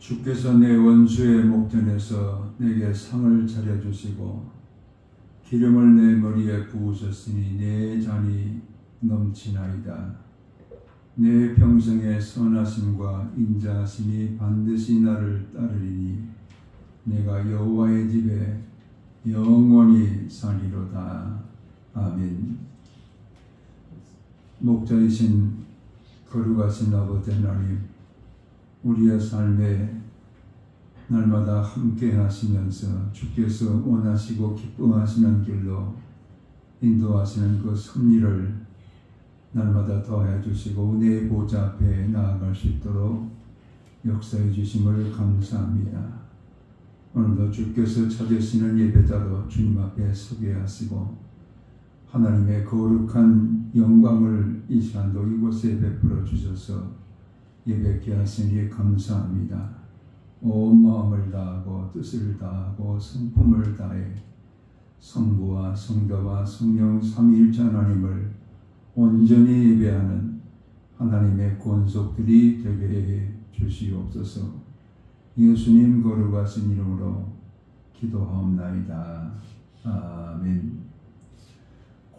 주께서 내 원수의 목전에서 내게 상을 차려주시고 기름을 내 머리에 부으셨으니 내 잔이 넘치나이다. 내 평생의 선하심과 인자하심이 반드시 나를 따르리니 내가 여호와의 집에 영원히 살리로다. 아멘. 목자이신 거룩하신 아버지 하나님, 우리의 삶에 날마다 함께 하시면서 주께서 원하시고 기뻐하시는 길로 인도하시는 그 섭리를 날마다 더하여 주시고 은혜의 보좌 앞에 나아갈 수 있도록 역사해 주심을 감사합니다. 오늘도 주께서 찾으시는 예배자로 주님 앞에 서게 하시고 하나님의 거룩한 영광을 이 시간도 이곳에 베풀어 주셔서 예배케 하시니 감사합니다. 온 마음을 다하고 뜻을 다하고 성품을 다해 성부와 성자와 성령 삼위일체 하나님을 온전히 예배하는 하나님의 권속들이 되게 해 주시옵소서. 예수님 거룩하신 이름으로 기도하옵나이다. 아멘.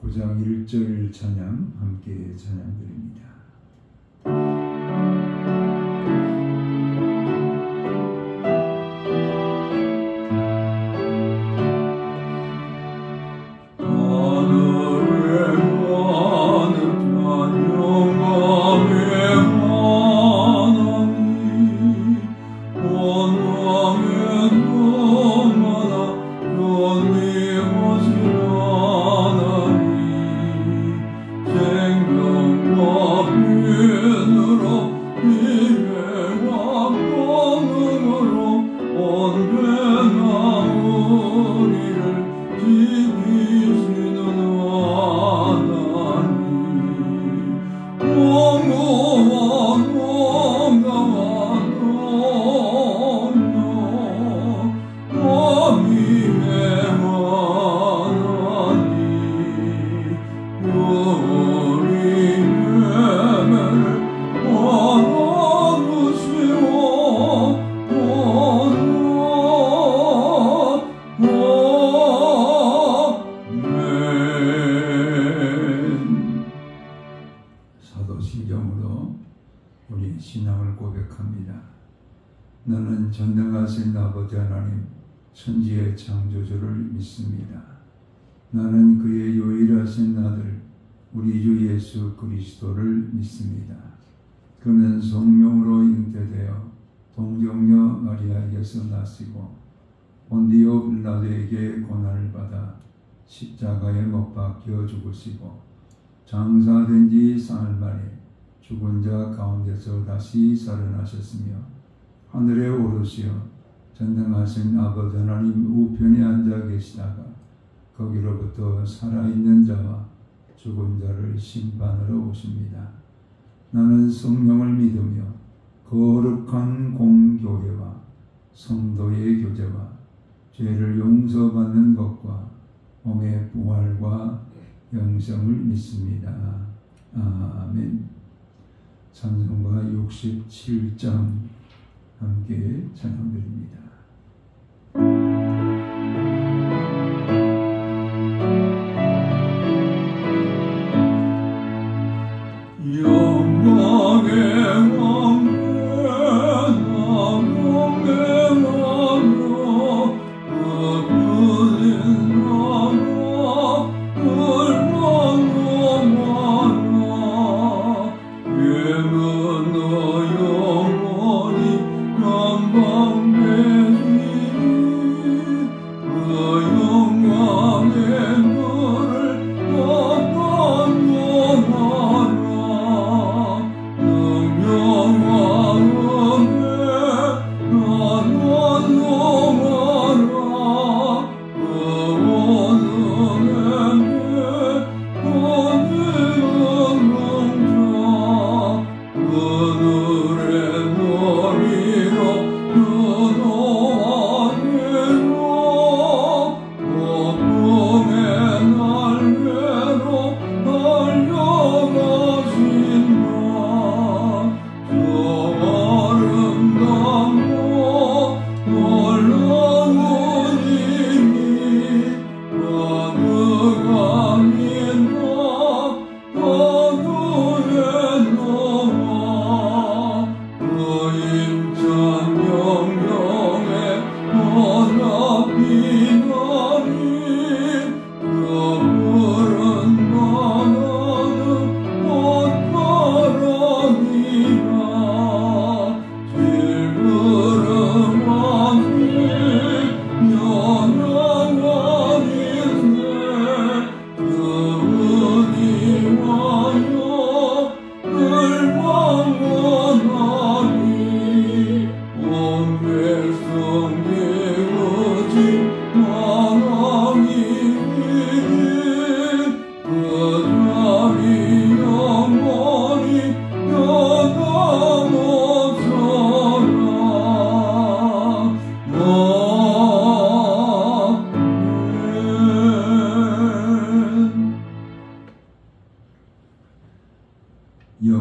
9장 1절 찬양 함께 찬양드립니다. 사도신경으로 우리 신앙을 고백합니다. 나는 전능하신 아버지 하나님 천지의 창조주를 믿습니다. 나는 그의 유일하신 아들 우리 주 예수 그리스도를 믿습니다. 그는 성령으로 잉태되어 동정녀 마리아에게서 나시고 본디오 빌라도에게 고난을 받아 십자가에 못 박혀 죽으시고 장사된 지 사흘 만에 죽은 자 가운데서 다시 살아나셨으며 하늘에 오르시어 전능하신 아버지 하나님 우편에 앉아 계시다가 거기로부터 살아있는 자와 죽은 자를 심판하러 오십니다. 나는 성령을 믿으며 거룩한 공교회와 성도의 교제와 죄를 용서받는 것과 몸의 부활과 영생을 믿습니다. 아멘. 찬송가 67장 함께 찬양드립니다. 영원히 영광되리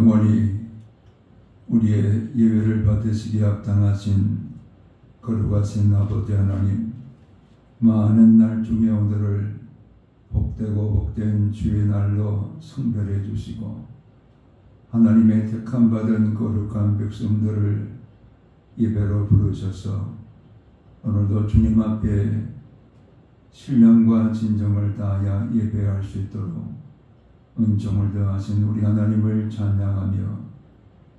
영원히 우리의 예배를 받으시기에 합당하신 거룩하신 아버지 하나님, 많은 날 중에 오늘을 복되고 복된 주의 날로 성별해 주시고 하나님의 택함받은 거룩한 백성들을 예배로 부르셔서 오늘도 주님 앞에 신령과 진정을 다하여 예배할 수 있도록 은총을 더하신 우리 하나님을 찬양하며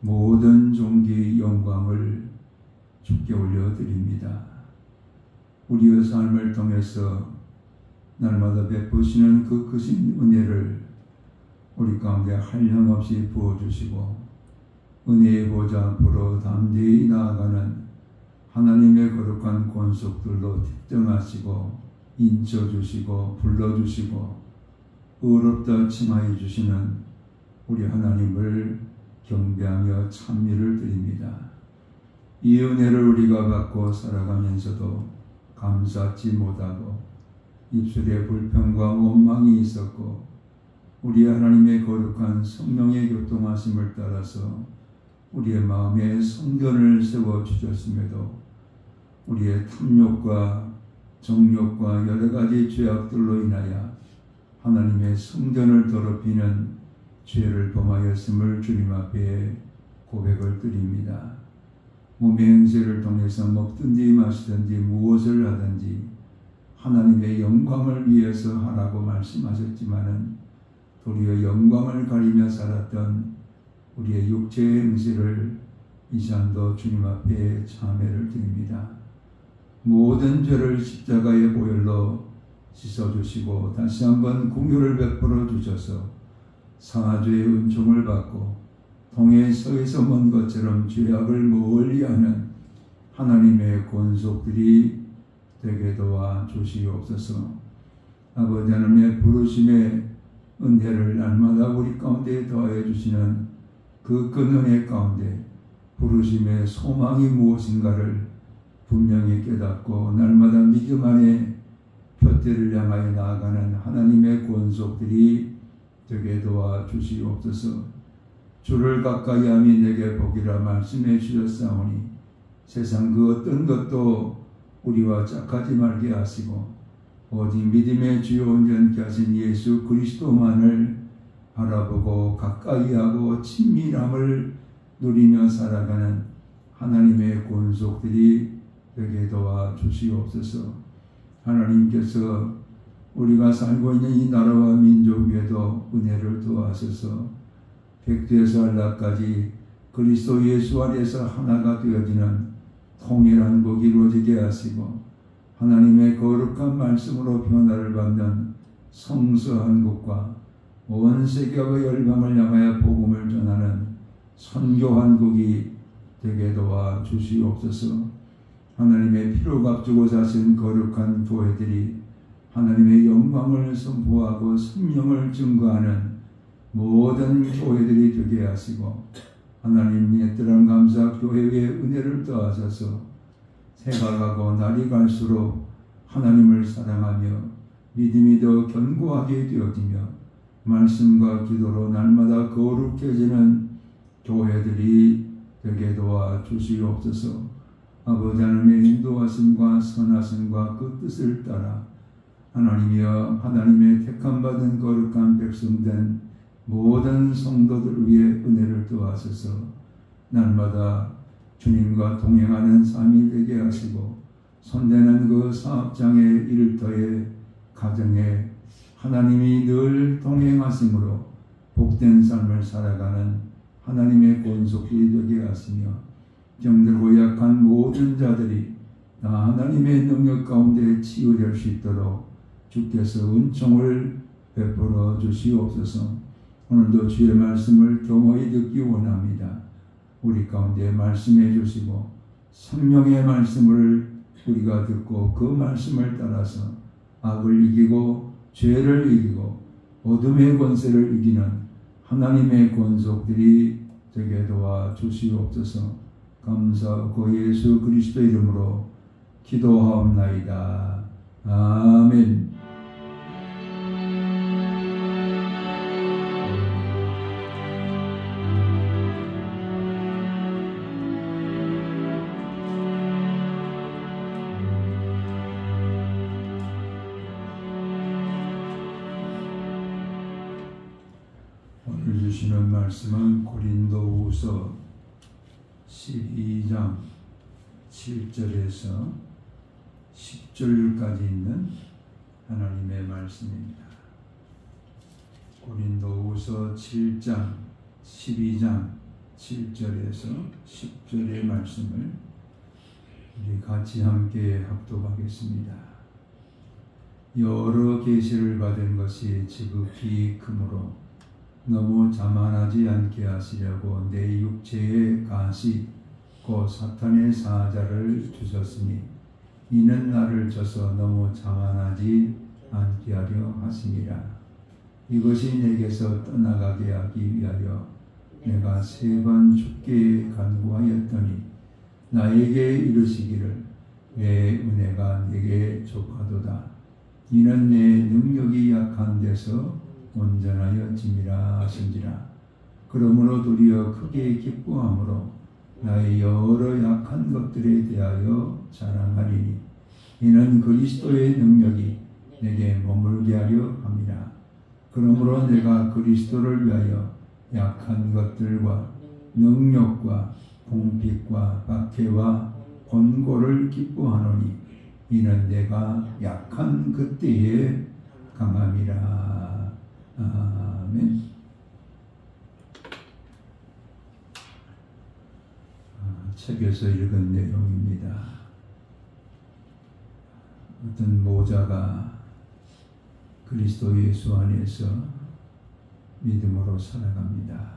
모든 존귀 영광을 주께 올려드립니다. 우리의 삶을 통해서 날마다 베푸시는 그 크신 은혜를 우리 가운데 한량없이 부어주시고 은혜의 보좌 앞으로 담대히 나아가는 하나님의 거룩한 권속들로 특정하시고 인쳐주시고 불러주시고 의롭다 칭하여 주시는 우리 하나님을 경배하며 찬미를 드립니다. 이 은혜를 우리가 받고 살아가면서도 감사치 못하고 입술에 불평과 원망이 있었고 우리 하나님의 거룩한 성령의 교통하심을 따라서 우리의 마음에 성견을 세워주셨음에도 우리의 탐욕과 정욕과 여러가지 죄악들로 인하여 하나님의 성전을 더럽히는 죄를 범하였음을 주님 앞에 고백을 드립니다. 몸의 행세를 통해서 먹든지 마시든지 무엇을 하든지 하나님의 영광을 위해서 하라고 말씀하셨지만은 도리어 영광을 가리며 살았던 우리의 육체의 행세를 이 시간도 주님 앞에 참회를 드립니다. 모든 죄를 십자가의 보혈로 씻어주시고 다시 한번 긍휼을 베풀어 주셔서 사죄의 은총을 받고 동해 서에서 먼 것처럼 죄악을 멀리하는 하나님의 권속들이 되게 도와 주시옵소서. 아버지 하나님의 부르심의 은혜를 날마다 우리 가운데 더하여 주시는 그 은혜 가운데 부르심의 소망이 무엇인가를 분명히 깨닫고 날마다 믿음 안에 푯대를 향하여 나아가는 하나님의 권속들이 되게 도와 주시옵소서. 주를 가까이 함이 내게 복이라 말씀해 주셨사오니 세상 그 어떤 것도 우리와 짝하지 말게 하시고 오직 믿음의 주요 온전케 하신 예수 그리스도만을 바라보고 가까이 하고 친밀함을 누리며 살아가는 하나님의 권속들이 되게 도와 주시옵소서. 하나님께서 우리가 살고 있는 이 나라와 민족 위에도 은혜를 도와셔서 백두에서 한라까지 그리스도 예수 안에서 하나가 되어지는 통일한 복이 이루어지게 하시고 하나님의 거룩한 말씀으로 변화를 받는 성서 한국과 온 세계와 열방을 향하여 복음을 전하는 선교 한국이 되게 도와 주시옵소서. 하나님의 피로 값주고 사신 거룩한 교회들이 하나님의 영광을 선포하고 성령을 증거하는 모든 교회들이 되게 하시고 하나님의 뜨거운 감사 교회의 은혜를 더하셔서 새가 가고 날이 갈수록 하나님을 사랑하며 믿음이 더 견고하게 되어지며 말씀과 기도로 날마다 거룩해지는 교회들이 되게 도와 주시옵소서. 아버지 하나님의 인도하심과 선하심과 그 뜻을 따라 하나님이여 하나님의 택함받은 거룩한 백성된 모든 성도들 위해 은혜를 더하셔서 날마다 주님과 동행하는 삶이 되게 하시고 손대는 그 사업장의 일터의 가정에 하나님이 늘 동행하심으로 복된 삶을 살아가는 하나님의 권속이 되게 하시며 병들고 약한 모든 자들이 다 하나님의 능력 가운데 치유될 수 있도록 주께서 은총을 베풀어 주시옵소서. 오늘도 주의 말씀을 경허히 듣기 원합니다. 우리 가운데 말씀해 주시고 성령의 말씀을 우리가 듣고 그 말씀을 따라서 악을 이기고 죄를 이기고 어둠의 권세를 이기는 하나님의 권속들이 되게 도와 주시옵소서. 감사하고 예수 그리스도 이름으로 기도하옵나이다. 아멘. 오늘 주시는 말씀은 고린도후서 12장 7절에서 10절까지 있는 하나님의 말씀입니다. 고린도후서 7장 12장 7절에서 10절의 말씀을 우리 같이 함께 합독하겠습니다. 여러 계시를 받은 것이 지극히 크므로 너무 자만하지 않게 하시려고 내 육체의 가시 곧 사탄의 사자를 주셨으니 이는 나를 져서 너무 자만하지 않게 하려 하심이라. 이것이 내게서 떠나가게 하기 위하여 내가 3번 주께 간구하였더니 나에게 이르시기를 내 은혜가 내게 족하도다. 이는 내 능력이 약한 데서 온전하여짐이라 하신지라. 그러므로 도리어 크게 기뻐함으로 나의 여러 약한 것들에 대하여 자랑하리니 이는 그리스도의 능력이 내게 머물게 하려 함이라. 그러므로 내가 그리스도를 위하여 약한 것들과 능력과 공핍과 박해와 권고를 기뻐하노니 이는 내가 약한 그때에 강함이라. 아멘. 책에서 읽은 내용입니다. 어떤 모자가 그리스도 예수 안에서 믿음으로 살아갑니다.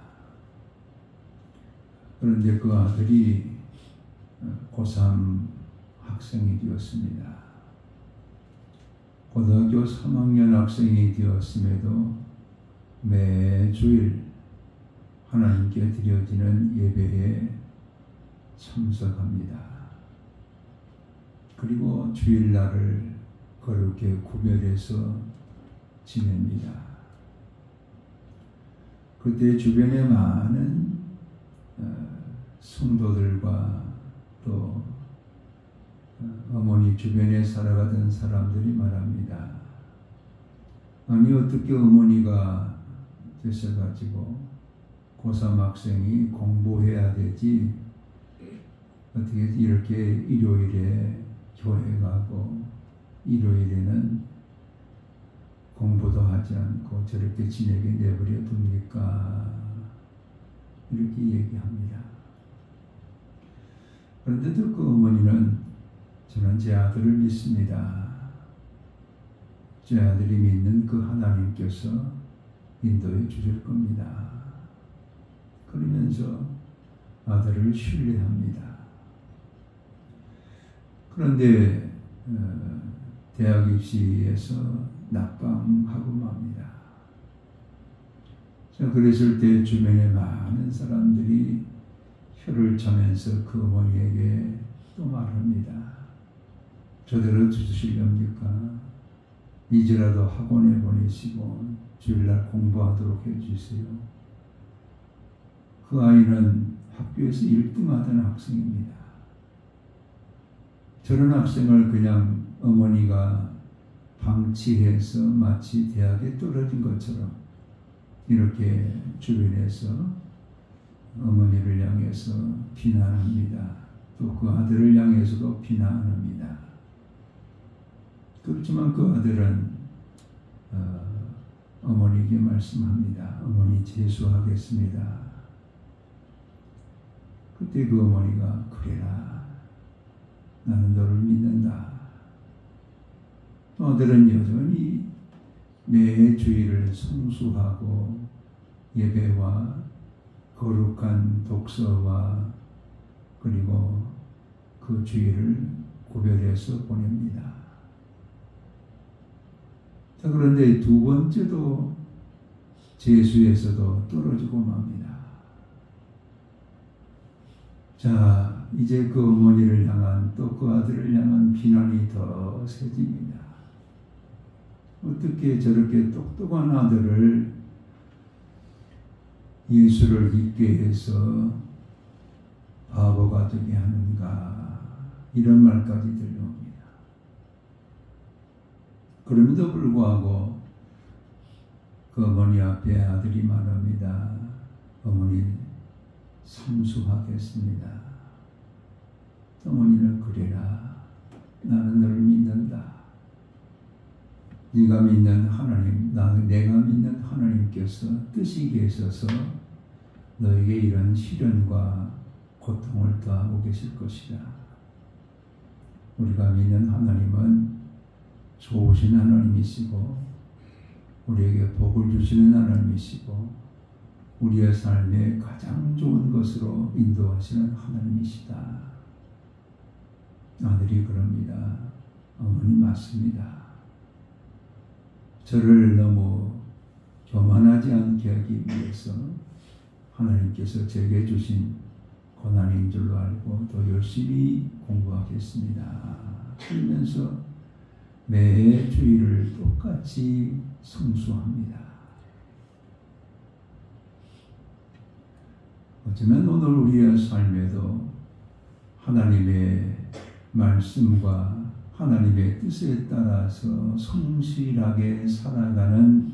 그런데 그 아들이 고3 학생이 되었습니다. 고등학교 3학년 학생이 되었음에도 매주일 하나님께 드려지는 예배에 참석합니다. 그리고 주일날을 거룩하게 구별해서 지냅니다. 그때 주변에 많은 성도들과 또 어머니 주변에 살아가던 사람들이 말합니다. 아니 어떻게 어머니가 되셔가지고 고3 학생이 공부해야 되지 어떻게 이렇게 일요일에 교회 가고 일요일에는 공부도 하지 않고 저렇게 지내게 내버려 둡니까? 이렇게 얘기합니다. 그런데도 그 어머니는 저는 제 아들을 믿습니다. 제 아들이 믿는 그 하나님께서 인도해 주실 겁니다. 그러면서 아들을 신뢰합니다. 그런데 대학 입시에서 낙방하고 맙니다. 자, 그랬을 때 주변에 많은 사람들이 혀를 차면서 그 어머니에게 또 말합니다. 저대로 주시렵니까? 이제라도 학원에 보내시고 주일날 공부하도록 해주세요. 그 아이는 학교에서 1등하던 학생입니다. 저런 학생을 그냥 어머니가 방치해서 마치 대학에 떨어진 것처럼 이렇게 주변에서 어머니를 향해서 비난합니다. 또 그 아들을 향해서도 비난합니다. 그렇지만 그 아들은 어머니에게 말씀합니다. 어머니 재수하겠습니다. 그때 그 어머니가 그래라. 나는 너를 믿는다. 또 아들은 여전히 매 주일을 성수하고 예배와 거룩한 독서와 그리고 그 주일을 구별해서 보냅니다. 자, 그런데 두 번째도 재수에서도 떨어지고 맙니다. 자, 이제 그 어머니를 향한 또 그 아들을 향한 비난이 더 세집니다. 어떻게 저렇게 똑똑한 아들을 예수를 믿게 해서 바보가 되게 하는가, 이런 말까지 들려옵니다. 그럼에도 불구하고 그 어머니 앞에 아들이 말합니다. 어머니 삼수하겠습니다. 어머니는 그래라. 나는 너를 믿는다. 네가 믿는 하나님, 내가 믿는 하나님께서 뜻이 계셔서 너에게 이런 시련과 고통을 더하고 계실 것이다. 우리가 믿는 하나님은 좋으신 하나님이시고 우리에게 복을 주시는 하나님이시고 우리의 삶에 가장 좋은 것으로 인도하시는 하나님이시다. 아들이 그럽니다. 어머니 맞습니다. 저를 너무 교만하지 않게 하기 위해서 하나님께서 제게 주신 고난인 줄로 알고 더 열심히 공부하겠습니다. 그러면서 매 주일을 똑같이 성수합니다. 어쩌면 오늘 우리의 삶에도 하나님의 말씀과 하나님의 뜻에 따라서 성실하게 살아가는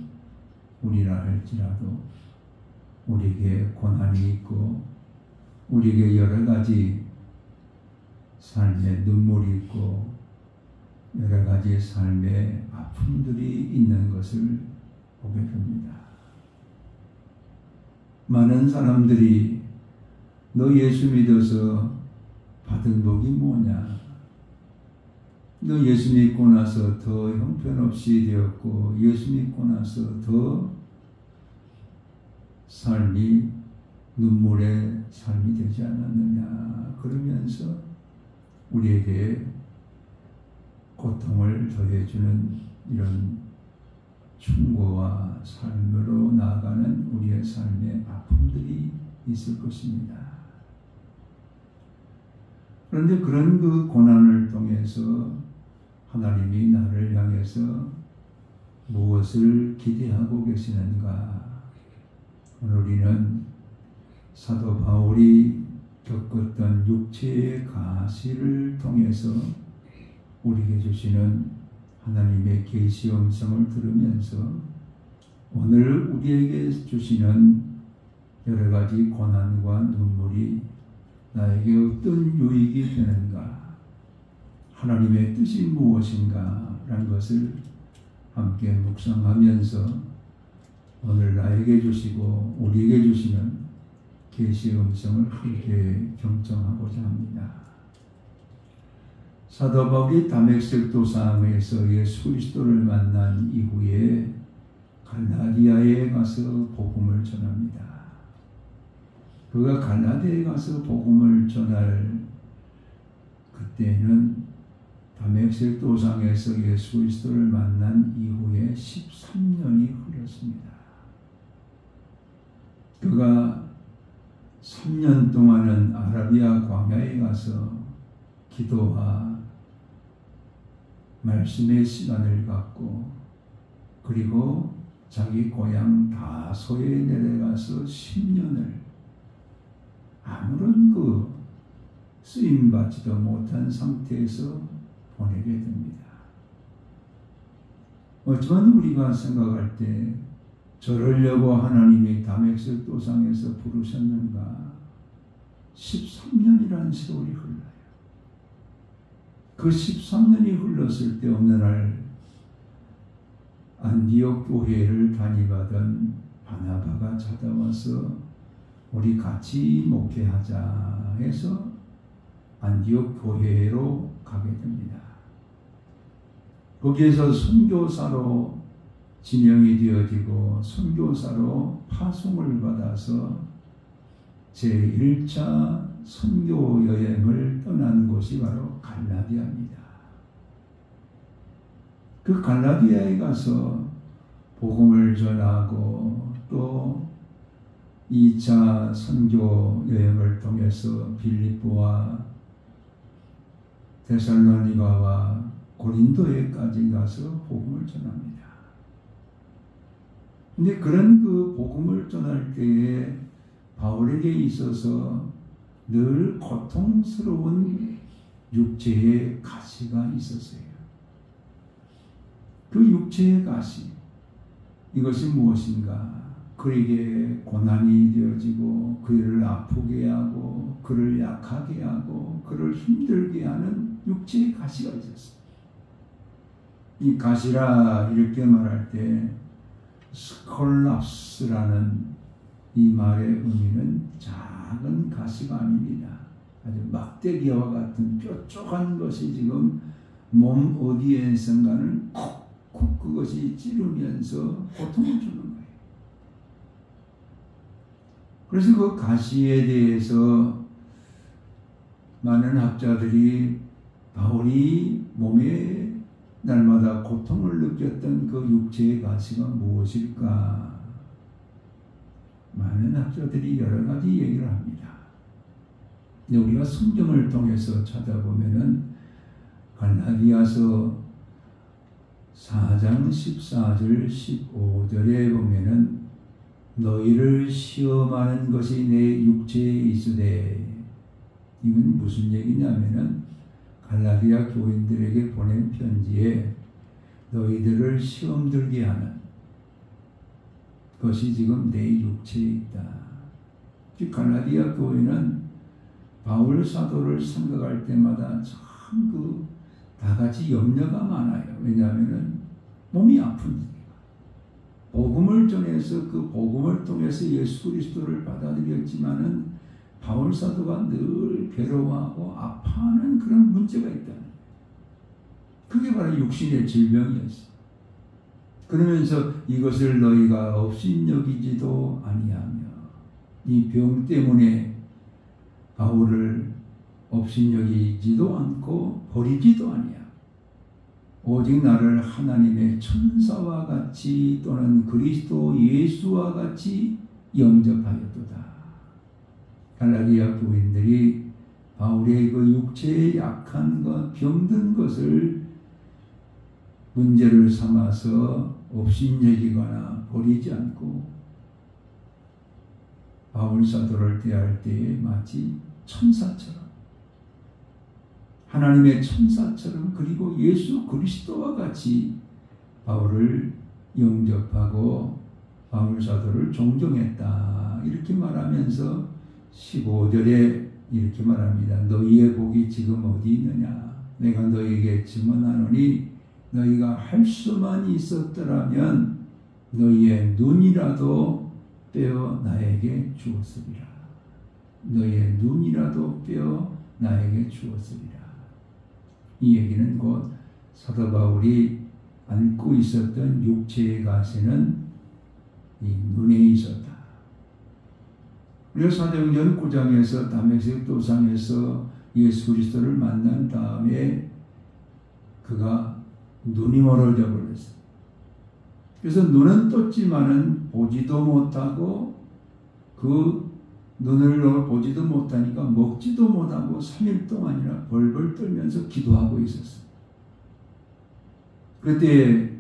우리라 할지라도 우리에게 고난이 있고 우리에게 여러 가지 삶의 눈물이 있고 여러 가지 삶의 아픔들이 있는 것을 보게 됩니다. 많은 사람들이 너 예수 믿어서 받은 복이 뭐냐? 너 예수 믿고 나서 더 형편없이 되었고 예수 믿고 나서 더 삶이 눈물의 삶이 되지 않았느냐? 그러면서 우리에게 고통을 더해주는 이런 충고와 삶으로 나아가는 우리의 삶의 아픔들이 있을 것입니다. 그런데 그런 그 고난을 통해서 하나님이 나를 향해서 무엇을 기대하고 계시는가? 오늘 우리는 사도 바울이 겪었던 육체의 가시를 통해서 우리에게 주시는 하나님의 계시 음성을 들으면서 오늘 우리에게 주시는 여러 가지 고난과 눈물이 나에게 어떤 유익이 되는가? 하나님의 뜻이 무엇인가? 라는 것을 함께 묵상하면서 오늘 나에게 주시고 우리에게 주시는 계시 음성을 함께 경청하고자 합니다. 사도 바울이 다메섹 도상에서 예수 그리스도를 만난 이후에 갈라디아에 가서 복음을 전합니다. 그가 갈라디아에 가서 복음을 전할 그때는 다메섹 도상에서 예수 그리스도를 만난 이후에 13년이 흘렀습니다. 그가 3년 동안은 아라비아 광야에 가서 기도와 말씀의 시간을 갖고 그리고 자기 고향 다소에 내려가서 10년을 아무런 그 쓰임받지도 못한 상태에서 보내게 됩니다. 어쩌면 우리가 생각할 때 저러려고 하나님이 다메섹 도상에서 부르셨는가? 13년이라는 세월이 흘러요. 그 13년이 흘렀을 때 어느 날 안디옥 교회를 단위받은 바나바가 찾아와서 우리 같이 목회하자 해서 안디옥 교회로 가게 됩니다. 거기에서 선교사로 지명이 되어지고 선교사로 파송을 받아서 제1차 선교 여행을 떠난 곳이 바로 갈라디아입니다. 그 갈라디아에 가서 복음을 전하고 또 2차 선교 여행을 통해서 빌립보와 데살로니가와 고린도에까지 가서 복음을 전합니다. 근데 그런 그 복음을 전할 때에 바울에게 있어서 늘 고통스러운 육체의 가시가 있었어요. 그 육체의 가시, 이것이 무엇인가? 그에게 고난이 되어지고 그를 아프게 하고 그를 약하게 하고 그를 힘들게 하는 육체의 가시가 있었어요. 이 가시라 이렇게 말할 때 스콜랍스라는 이 말의 의미는 작은 가시가 아닙니다. 아주 막대기와 같은 뾰족한 것이 지금 몸 어디에선가는 콕콕 그것이 찌르면서 고통을 주는 거예요. 그래서 그 가시에 대해서 많은 학자들이 바울이 몸에 날마다 고통을 느꼈던 그 육체의 가시가 무엇일까? 많은 학자들이 여러 가지 얘기를 합니다. 근데 우리가 성경을 통해서 찾아보면은 갈라디아서 4장 14절 15절에 보면은 너희를 시험하는 것이 내 육체에 있으되, 이건 무슨 얘기냐면은 갈라디아 교인들에게 보낸 편지에 너희들을 시험 들게 하는 것이 지금 내 육체에 있다. 즉 갈라디아 교인은 바울 사도를 생각할 때마다 참 다 같이 염려가 많아요. 왜냐하면은 몸이 아프니까. 복음을 전해서 그 복음을 통해서 예수 그리스도를 받아들였지만은 바울 사도가 늘 괴로워하고 아파하는 그런 문제가 있다는 거예요. 그게 바로 육신의 질병이었어. 그러면서 이것을 너희가 업신여기지도 아니하며, 이 병 때문에 바울을 업신여기지도 않고 버리지도 아니야. 오직 나를 하나님의 천사와 같이 또는 그리스도 예수와 같이 영접하였도다. 갈라디아 교인들이 바울의 그 육체의 약한 것, 병든 것을 문제를 삼아서 업신여기거나 버리지 않고 바울 사도를 대할 때에 마치 천사처럼, 하나님의 천사처럼, 그리고 예수 그리스도와 같이 바울을 영접하고 바울 사도를 존경했다. 이렇게 말하면서 15절에 이렇게 말합니다. 너희의 복이 지금 어디 있느냐? 내가 너희에게 증언하노니 너희가 할 수만 있었더라면 너희의 눈이라도 빼어 나에게 주었으리라. 너희의 눈이라도 빼어 나에게 주었으리라. 이 얘기는 곧 사도 바울이 안고 있었던 육체의 가시는 이 눈에 있었다. 그래서 사도행전 9장에서 다메섹 도상에서 예수 그리스도를 만난 다음에 그가 눈이 멀어져 버렸어요. 그래서 눈은 떴지만은 보지도 못하고, 그 눈을 보지도 못하니까 먹지도 못하고 3일 동안이나 벌벌 떨면서 기도하고 있었어요. 그때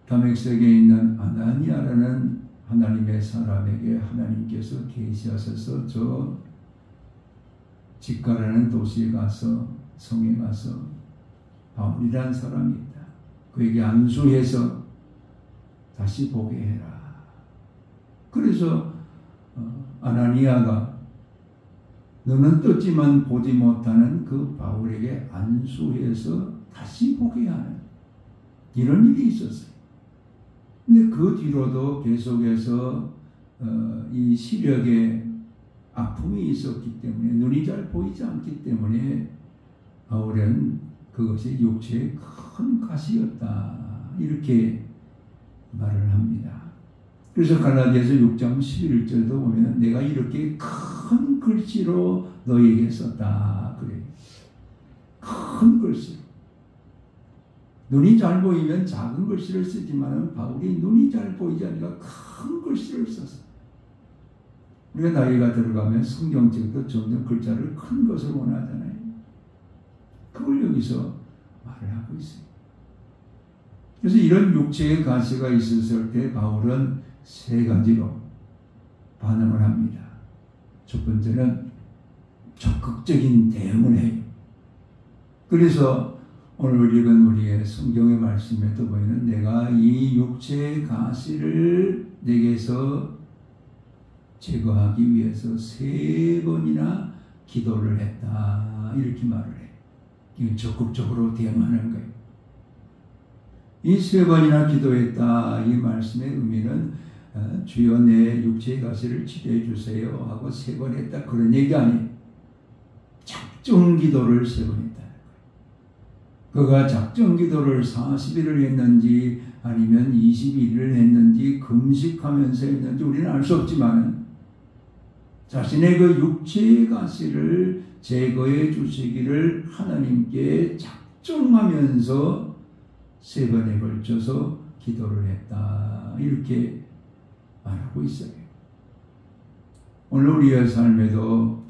다메섹에 있는 아나니아라는 하나님의 사람에게 하나님께서 계시하셔서 저 직가라는 도시에 가서, 성에 가서 바울이라는 사람이 있다. 그에게 안수해서 다시 보게 해라. 그래서 아나니아가 너는 떴지만 보지 못하는 그 바울에게 안수해서 다시 보게 하는 이런 일이 있었어요. 근데 그 뒤로도 계속해서 이 시력에 아픔이 있었기 때문에, 눈이 잘 보이지 않기 때문에 바울은 그것이 육체의 큰 가시였다. 이렇게 말을 합니다. 그래서 갈라디아서 6장 11절도 보면 내가 이렇게 큰 글씨로 너희에게 썼다. 그래. 큰 글씨로. 눈이 잘 보이면 작은 글씨를 쓰지만 바울이 눈이 잘 보이지 않으니까 큰 글씨를 썼어. 우리가 나이가 들어가면 성경책도 점점 글자를 큰 것을 원하잖아요. 그걸 여기서 말을 하고 있어요. 그래서 이런 육체의 가시가 있었을 때 바울은 세 가지로 반응을 합니다. 첫 번째는 적극적인 대응을 해요. 그래서 오늘 읽은 우리의 성경의 말씀에도 보이는 내가 이 육체의 가시를 내게서 제거하기 위해서 3번이나 기도를 했다. 이렇게 말을 해. 이건 적극적으로 대응하는 거예요. 이 3번이나 기도했다. 이 말씀의 의미는 주여 내 육체의 가시를 치료해 주세요 하고 3번 했다. 그런 얘기 아니에요. 작정 기도를 3번 했다. 그가 작정 기도를 40일을 했는지 아니면 21일을 했는지 금식하면서 했는지 우리는 알 수 없지만 자신의 그 육체의 가시를 제거해 주시기를 하나님께 작정하면서 3번에 걸쳐서 기도를 했다. 이렇게 말하고 있어요. 오늘 우리의 삶에도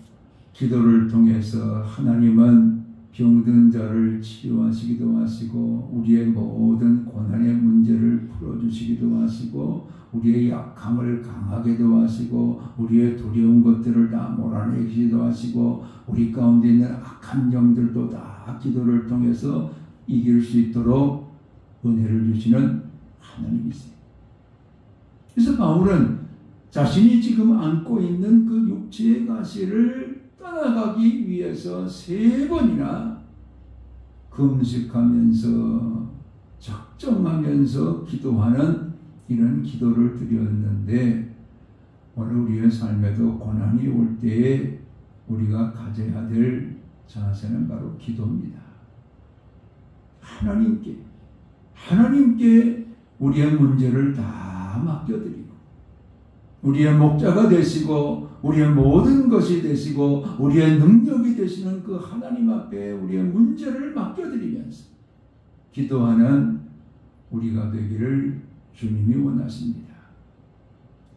기도를 통해서 하나님은 병든 자를 치료하시기도 하시고 우리의 모든 고난의 문제를 풀어주시기도 하시고 우리의 약함을 강하게도 하시고 우리의 두려운 것들을 다 몰아내기도 하시고 우리 가운데 있는 악한 영들도 다 기도를 통해서 이길 수 있도록 은혜를 주시는 하나님이세요. 그래서 바울은 자신이 지금 안고 있는 그 육체의 가시를 떠나가기 위해서 3번이나 금식하면서 작정하면서 기도하는 이런 기도를 드렸는데 오늘 우리의 삶에도 고난이 올 때에 우리가 가져야 될 자세는 바로 기도입니다. 하나님께 우리의 문제를 다 맡겨드리고 우리의 목자가 되시고 우리의 모든 것이 되시고 우리의 능력이 되시는 그 하나님 앞에 우리의 문제를 맡겨드리면서 기도하는 우리가 되기를 주님이 원하십니다.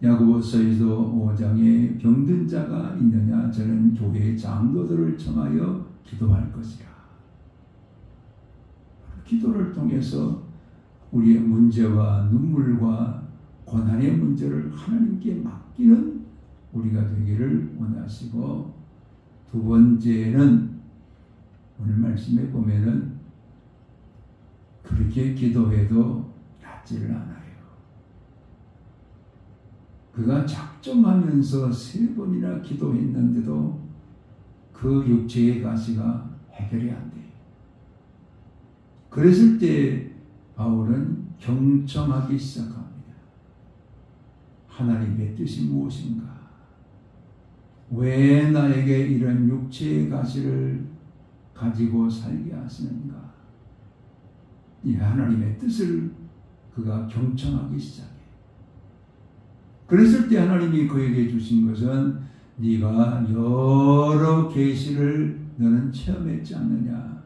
야고보서에서 5장에 병든 자가 있느냐 저는 교회의 장로들을 청하여 기도할 것이라. 기도를 통해서 우리의 문제와 눈물과 고난의 문제를 하나님께 맡기는 우리가 되기를 원하시고 두 번째는 오늘 말씀에 보면은 그렇게 기도해도 낫지를 않아요. 그가 작정하면서 3번이나 기도했는데도 그 육체의 가시가 해결이 안 돼요. 그랬을 때 바울은 경청하기 시작합니다. 하나님의 뜻이 무엇인가? 왜 나에게 이런 육체의 가시를 가지고 살게 하시는가? 이 하나님의 뜻을 그가 경청하기 시작해요. 그랬을 때 하나님이 그에게 주신 것은 네가 여러 계시를 너는 체험했지 않느냐?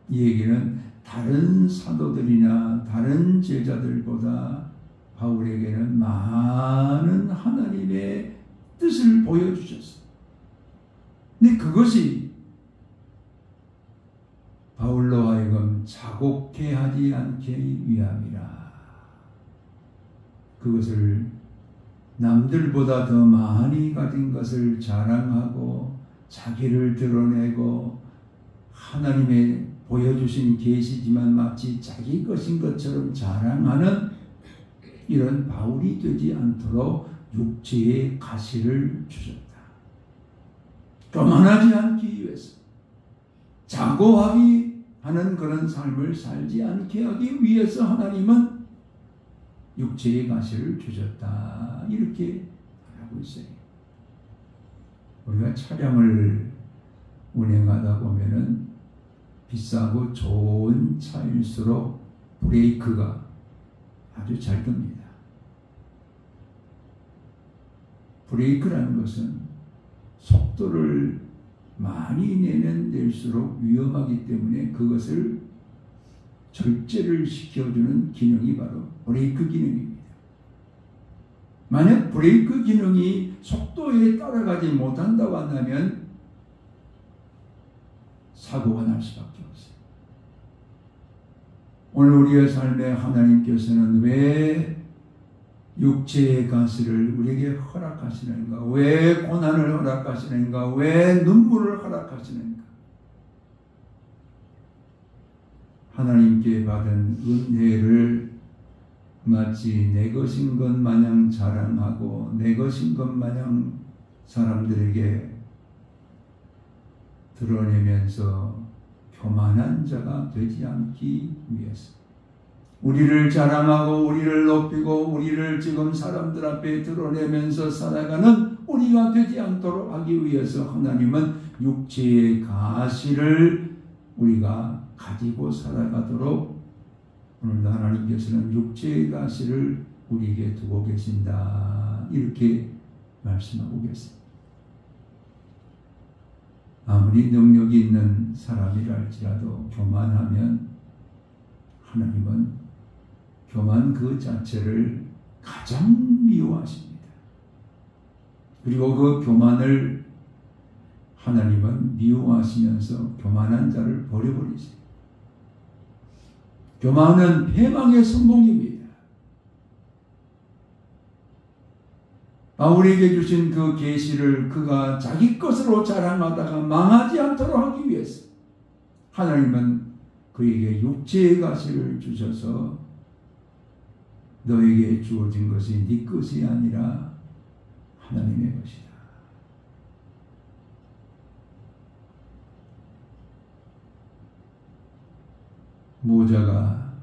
이 얘기는 다른 사도들이나 다른 제자들보다 바울에게는 많은 하나님의 뜻을 보여주셨어요. 근데 그것이 바울로 하여금 자곡해 하지 않게 위함이라. 그것을 남들보다 더 많이 가진 것을 자랑하고 자기를 드러내고 하나님의 보여주신 계시지만 마치 자기 것인 것처럼 자랑하는 이런 바울이 되지 않도록 육체의 가시를 주셨다. 교만하지 않기 위해서 자고하기 하는 그런 삶을 살지 않게 하기 위해서 하나님은 육체의 가시를 주셨다. 이렇게 말하고 있어요. 우리가 차량을 운행하다 보면은 비싸고 좋은 차일수록 브레이크가 아주 잘 듭니다. 브레이크라는 것은 속도를 많이 내면 낼수록 위험하기 때문에 그것을 절제를 시켜주는 기능이 바로 브레이크 기능입니다. 만약 브레이크 기능이 속도에 따라가지 못한다고 한다면 사고가 날 수밖에 없어요. 오늘 우리의 삶에 하나님께서는 왜 육체의 가시를 우리에게 허락하시는가? 왜 고난을 허락하시는가? 왜 눈물을 허락하시는가? 하나님께 받은 은혜를 마치 내 것인 것 마냥 자랑하고 내 것인 것 마냥 사람들에게 드러내면서 교만한 자가 되지 않기 위해서, 우리를 자랑하고 우리를 높이고 우리를 지금 사람들 앞에 드러내면서 살아가는 우리가 되지 않도록 하기 위해서 하나님은 육체의 가시를 우리가 가지고 살아가도록 오늘도 하나님께서는 육체의 가시를 우리에게 두고 계신다, 이렇게 말씀하고 계십니다. 아무리 능력이 있는 사람이라 할지라도 교만하면 하나님은 교만 그 자체를 가장 미워하십니다. 그리고 그 교만을 하나님은 미워하시면서 교만한 자를 버려버리세요. 교만은 패망의 선봉입니다. 바울에게 주신 그 계시를 그가 자기 것으로 자랑하다가 망하지 않도록 하기 위해서 하나님은 그에게 육체의 가시를 주셔서 너에게 주어진 것이 네 것이 아니라 하나님의 것이다. 모자가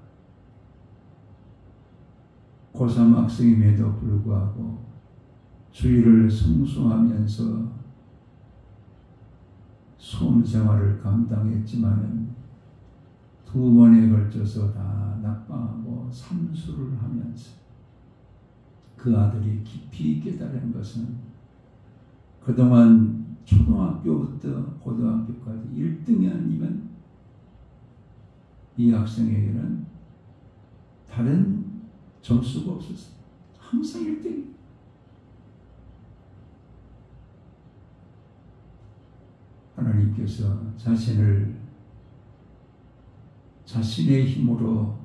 고3 학생임에도 불구하고 주일을 성수하면서 수험 생활을 감당했지만은 2번에 걸쳐서 다 낙방하고 삼수를 하면서 그 아들이 깊이 깨달은 것은 그동안 초등학교부터 고등학교까지 1등이 아니면 이 학생에게는 다른 점수가 없었어요. 항상 1등. 하나님께서 자신의 힘으로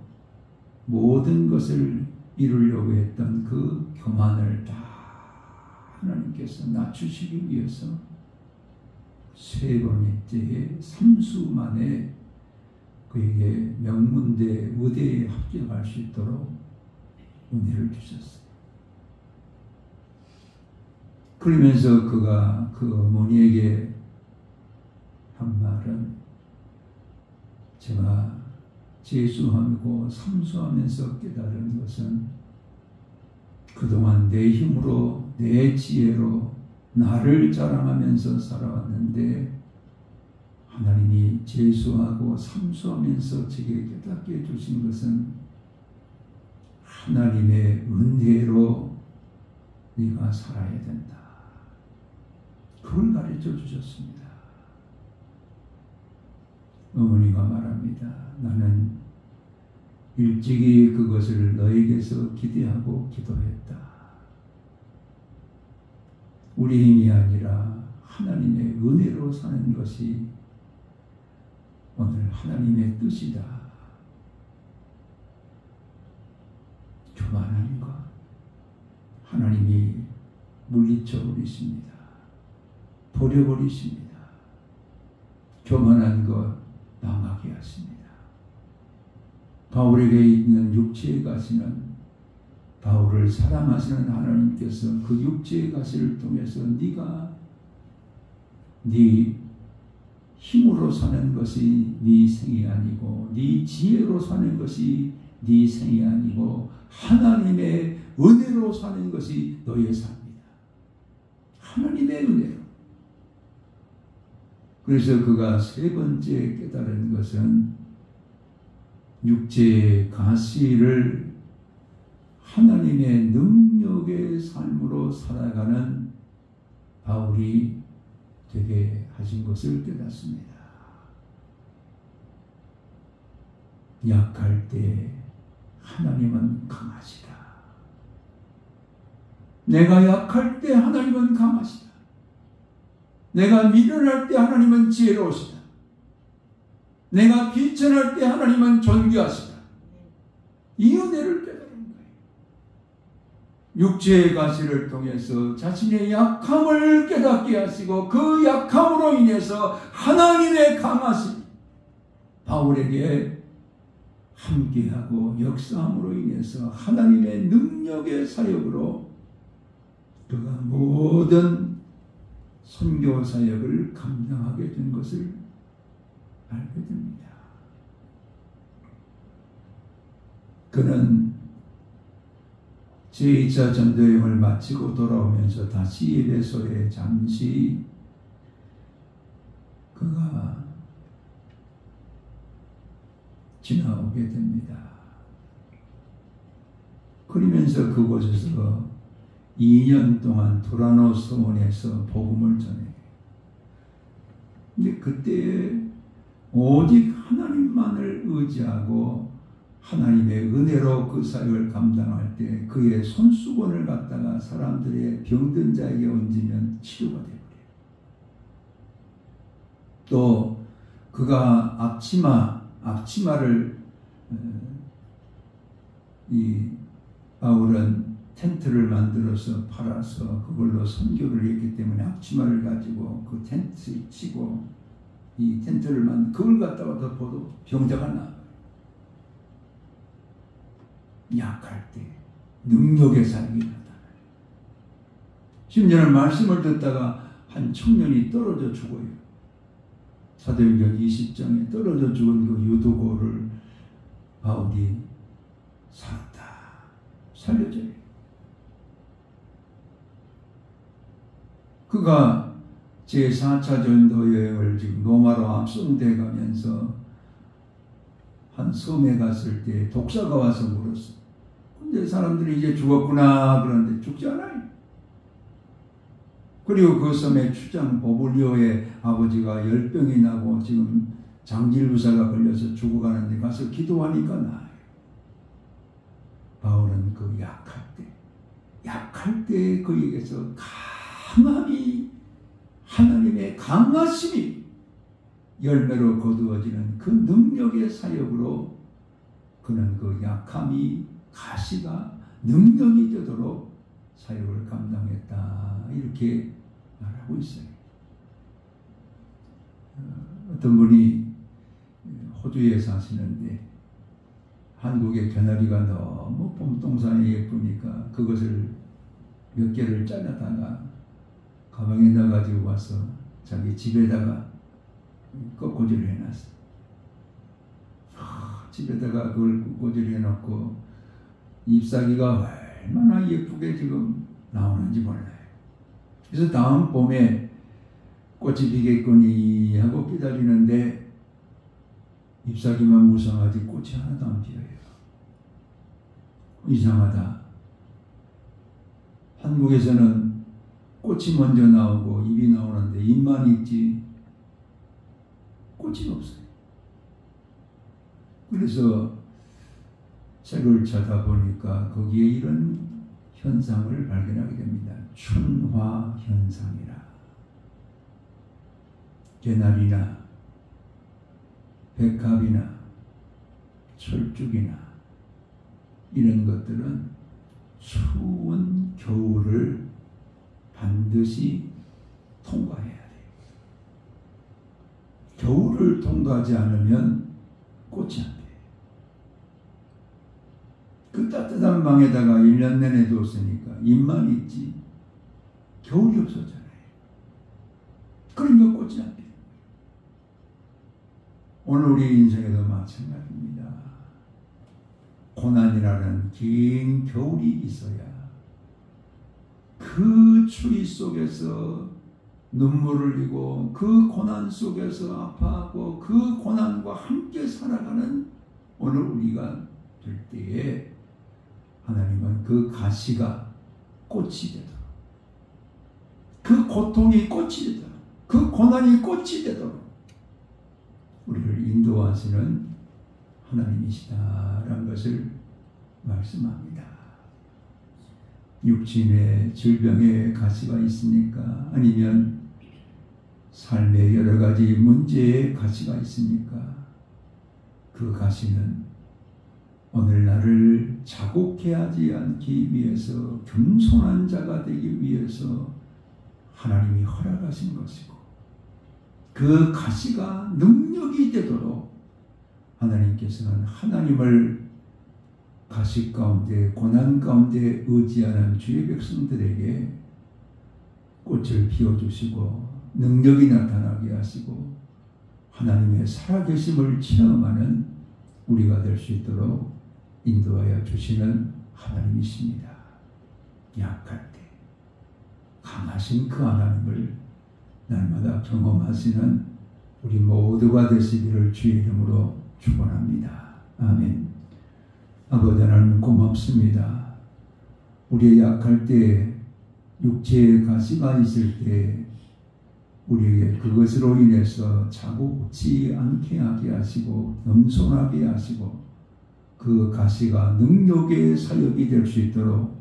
모든 것을 이루려고 했던 그 교만을 다 하나님께서 낮추시기 위해서 3번째에 삼수 만에 그에게 명문대 의대에 합격할 수 있도록 은혜를 주셨어요. 그러면서 그가 그 어머니에게 한 말은, 제가 재수하고 삼수하면서 깨달은 것은 그동안 내 힘으로 내 지혜로 나를 자랑하면서 살아왔는데 하나님이 재수하고 삼수하면서 제게 깨닫게 해주신 것은 하나님의 은혜로 네가 살아야 된다. 그걸 가르쳐 주셨습니다. 어머니가 말합니다. 나는 일찍이 그것을 너에게서 기대하고 기도했다. 우리 힘이 아니라 하나님의 은혜로 사는 것이 오늘 하나님의 뜻이다. 교만한 것 하나님이 물리쳐 버리십니다. 버려버리십니다. 교만한 것 망하게 하십니다. 바울에게 있는 육체의 가시는 바울을 사랑하시는 하나님께서 그 육체의 가시를 통해서 네가 네 힘으로 사는 것이 네 생이 아니고 네 지혜로 사는 것이 네 생이 아니고 하나님의 은혜로 사는 것이 너의 삶이다. 하나님의 은혜로. 그래서 그가 3번째 깨달은 것은 육체의 가시를 하나님의 능력의 삶으로 살아가는 바울이 되게 하신 것을 깨닫습니다. 약할 때 하나님은 강하시다. 내가 약할 때 하나님은 강하시다. 내가 미련할 때 하나님은 지혜로우시다. 내가 비천할 때 하나님은 존귀하시다. 이 은혜를 깨달은 거예요. 육체의 가시를 통해서 자신의 약함을 깨닫게 하시고 그 약함으로 인해서 하나님의 강하심 바울에게 함께하고 역사함으로 인해서 하나님의 능력의 사역으로 그가 모든 선교 사역을 감당하게 된 것을 알게 됩니다. 그는 제2차 전도여행을 마치고 돌아오면서 다시 에베소에 잠시 그가 지나오게 됩니다. 그러면서 그곳에서 2년 동안 두라노 서원에서 복음을 전해. 근데 그때 오직 하나님만을 의지하고 하나님의 은혜로 그 사역을 감당할 때 그의 손수건을 갖다가 사람들의 병든 자에게 얹으면 치료가 되어버려요. 또 그가 앞치마를 이 바울은 텐트를 만들어서 팔아서 그걸로 선교를 했기 때문에 앞치마를 가지고 그 텐트에 치고 이 텐트를 그걸 갖다가 덮어도 병자가 나. 약할 때 능력의 사역이 나타나요. 심지어는 말씀을 듣다가 한 청년이 떨어져 죽어요. 사도행전 20장에 떨어져 죽은 그 유도고를 바울이 살려줘요. 그가 제4차 전도 여행을 지금 로마로 압송돼 가면서 한 섬에 갔을 때 독사가 와서 물었어. 근데 사람들이 이제 죽었구나 그런데 죽지 않아요. 그리고 그 섬의 추장 보블리오의 아버지가 열병이 나고 지금 장질부사가 걸려서 죽어가는데 가서 기도하니까 나아요. 바울은 그 약할 때 그에게서 강함이 하나님의 강하심이 열매로 거두어지는 그 능력의 사역으로 그는 그 약함이 가시가 능력이 되도록 사역을 감당했다. 이렇게 말하고 있어요. 어떤 분이 호주에 사시는데 한국의 개나리가 너무 봄동산이 예쁘니까 그것을 몇 개를 잘라다가 가방에 넣어가지고 와서 자기 집에다가 꽂이를 해놨어. 집에다가 그걸 꽂이를 해놓고 잎사귀가 얼마나 예쁘게 지금 나오는지 몰라요. 그래서 다음 봄에 꽃이 피겠거니 하고 기다리는데 잎사귀만 무성하지 꽃이 하나도 안 피어요. 이상하다. 한국에서는 꽃이 먼저 나오고 잎이 나오는데 잎만 있지 꽃이 없어요. 그래서 책을 찾아보니까 거기에 이런 현상을 발견하게 됩니다. 춘화 현상이라. 개나리나 백합이나 철쭉이나 이런 것들은 추운 겨울을 반드시 통과해야 돼요. 겨울을 통과하지 않으면 꽃이 안 돼요. 그 따뜻한 방에다가 1년 내내 뒀으니까 잎만 있지 겨울이 없었잖아요. 그러니까 꽃이 안 돼요. 오늘 우리 인생에도 마찬가지입니다. 고난이라는 긴 겨울이 있어야 그 추위 속에서 눈물을 흘리고 그 고난 속에서 아파하고 그 고난과 함께 살아가는 오늘 우리가 될 때에 하나님은 그 가시가 꽃이 되도록, 그 고통이 꽃이 되도록, 그 고난이 꽃이 되도록 우리를 인도하시는 하나님이시다라는 것을 말씀합니다. 육신의 질병에 가시가 있습니까? 아니면 삶의 여러 가지 문제에 가시가 있습니까? 그 가시는 오늘 나를 자국해 하지 않기 위해서 겸손한 자가 되기 위해서 하나님이 허락하신 것이고 그 가시가 능력이 되도록 하나님께서는 하나님을 가식 가운데 고난 가운데 의지하는 주의 백성들에게 꽃을 피워주시고 능력이 나타나게 하시고 하나님의 살아계심을 체험하는 우리가 될 수 있도록 인도하여 주시는 하나님이십니다. 약할 때 강하신 그 하나님을 날마다 경험하시는 우리 모두가 되시기를 주의 이름으로 축원합니다. 아멘. 아버지 하나님 고맙습니다. 우리의 약할 때 육체의 가시가 있을 때 우리에게 그것으로 인해서 자고 웃지 않게 하게 하시고 겸손하게 하시고 그 가시가 능력의 사역이 될 수 있도록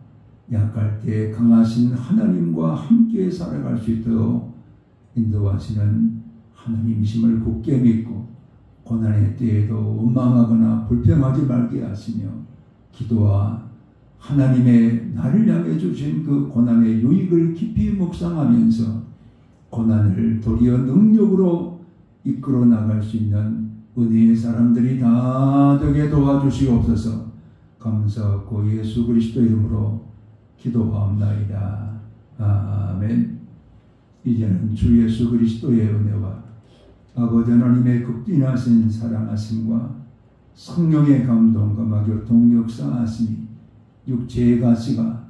약할 때 강하신 하나님과 함께 살아갈 수 있도록 인도하시는 하나님이심을 굳게 믿고 고난의 때에도 원망하거나 불평하지 말게 하시며 기도와 하나님의 나를 향해 주신 그 고난의 유익을 깊이 묵상하면서 고난을 도리어 능력으로 이끌어 나갈 수 있는 은혜의 사람들이 다 되게 도와주시옵소서. 감사하고 예수 그리스도 이름으로 기도하옵나이다. 아멘. 이제는 주 예수 그리스도의 은혜와 아버지 하나님의 극진하신 사랑하심과 성령의 감동과 교통 역사하심이 육체의 가시가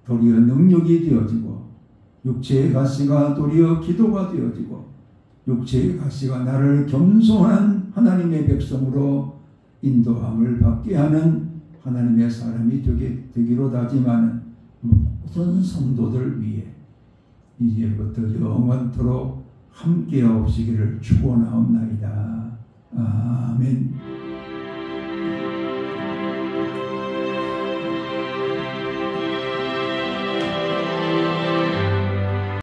도리어 능력이 되어지고 육체의 가시가 도리어 기도가 되어지고 육체의 가시가 나를 겸손한 하나님의 백성으로 인도함을 받게 하는 하나님의 사람이 되기로 다짐하는 모든 성도들 위해 이제부터 영원토록 함께하옵시기를 축원하옵나이다. 아멘.